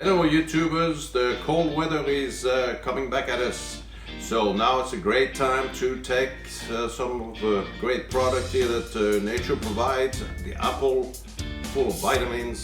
Hello YouTubers, the cold weather is coming back at us. So now it's a great time to take some of the great product here that nature provides, the apple, full of vitamins,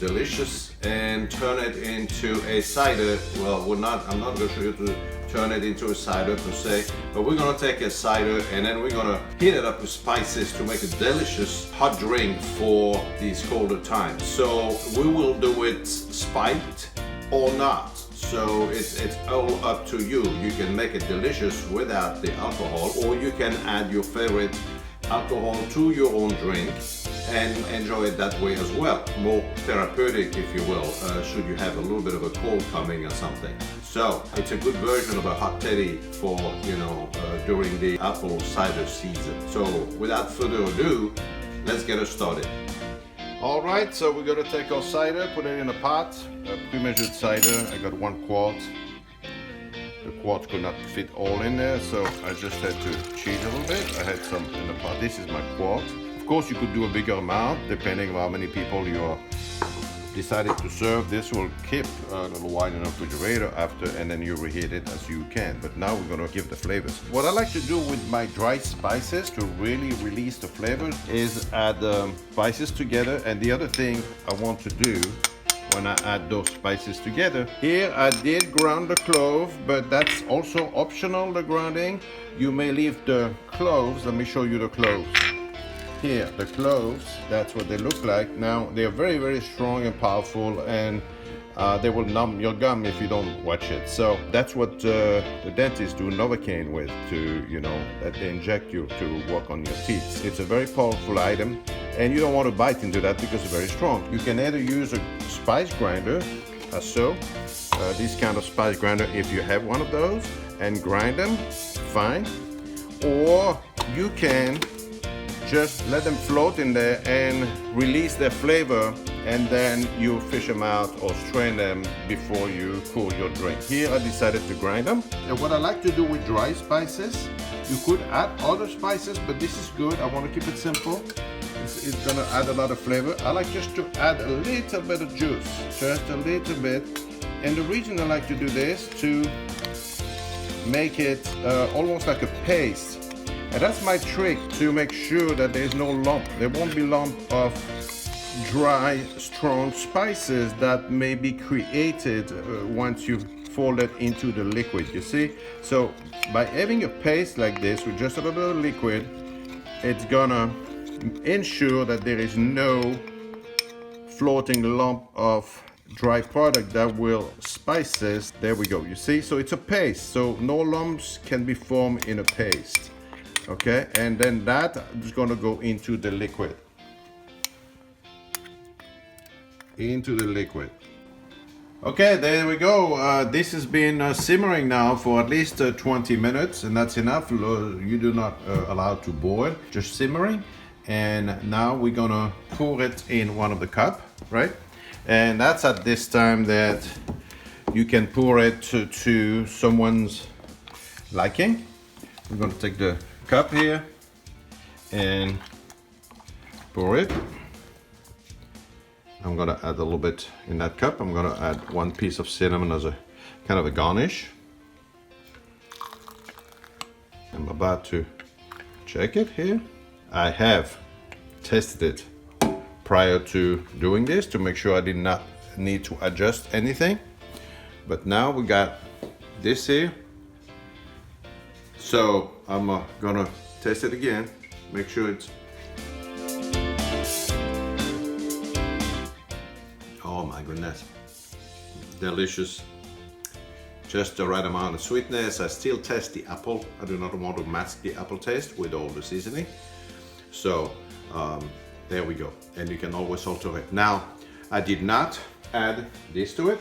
delicious, and turn it into a cider. Well, I'm not going to show you to turn it into a cider per se, but we're going to take a cider and then we're going to heat it up with spices to make a delicious hot drink for these colder times. So we will do it spiked or not. So it's all up to you. You can make it delicious without the alcohol, or you can add your favorite alcohol to your own drink and enjoy it that way as well. More therapeutic, if you will, should you have a little bit of a cold coming or something. So it's a good version of a hot toddy for, during the apple cider season. So without further ado, let's get it started. All right, so we're gonna take our cider, put it in a pot, a pre-measured cider. I got 1 quart. The quart could not fit all in there, so I just had to cheat a little bit. I had some in the pot. This is my quart. Of course, you could do a bigger amount depending on how many people you are decided to serve. This will keep a little while in the refrigerator after, and then you reheat it as you can. But now we're gonna give the flavors. What I like to do with my dry spices to really release the flavors is add spices together. And the other thing I want to do when I add those spices together, here I did ground the clove, but that's also optional, the grounding. You may leave the cloves. Let me show you the cloves. Here, the cloves, that's what they look like. Now, they're very, very strong and powerful, and they will numb your gum if you don't watch it. So that's what the dentists do Novocaine with, that they inject you to work on your teeth. It's a very powerful item, and you don't want to bite into that because it's very strong. You can either use a spice grinder, this kind of spice grinder, if you have one of those, and grind them, fine. Or you can just let them float in there and release their flavor, and then you fish them out or strain them before you cool your drink. Here I decided to grind them. And what I like to do with dry spices, you could add other spices, but this is good. I want to keep it simple. It's gonna add a lot of flavor. I like just to add a little bit of juice, just a little bit. And the reason I like to do this, to make it almost like a paste. And that's my trick, to make sure that there's no lump. There won't be lump of dry, strong spices that may be created once you fold it into the liquid, you see? So by having a paste like this with just a little bit of liquid, it's gonna ensure that there is no floating lump of dry product that will spices. There we go, you see? So it's a paste, so no lumps can be formed in a paste. Okay, and then that is going to go into the liquid. Okay, there we go. This has been simmering now for at least 20 minutes, and that's enough. You do not allow to boil, just simmering. And now we're gonna pour it in one of the cup, right? And that's at this time that you can pour it to someone's liking. We're gonna take the cup here and pour it. I'm gonna add a little bit in that cup. I'm gonna add 1 piece of cinnamon as a kind of a garnish. I'm about to check it here. I have tested it prior to doing this to make sure I did not need to adjust anything. But now we got this here. So I'm gonna test it again, make sure it's... Oh my goodness, delicious. Just the right amount of sweetness. I still taste the apple. I do not want to mask the apple taste with all the seasoning. So there we go. And you can always alter it. Now, I did not add this to it.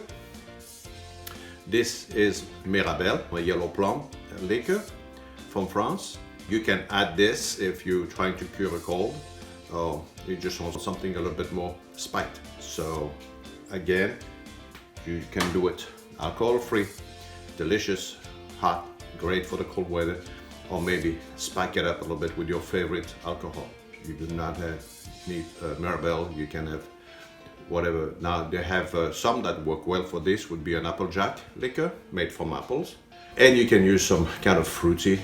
This is Mirabelle, a yellow plum liquor from France. You can add this if you're trying to cure a cold, or you just want something a little bit more spiked. So again, you can do it alcohol-free, delicious, hot, great for the cold weather, or maybe spike it up a little bit with your favorite alcohol. You do not need Mirabelle. You can have whatever. Now they have some that work well for this. Would be an applejack liquor made from apples, and you can use some kind of fruity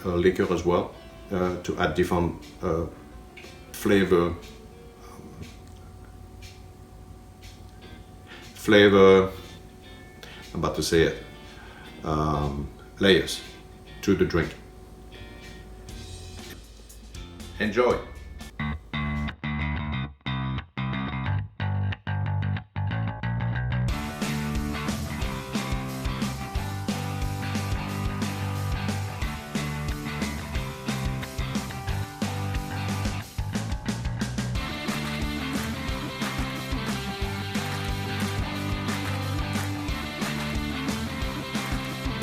liquor as well to add different flavor. I'm about to say it. Layers to the drink. Enjoy.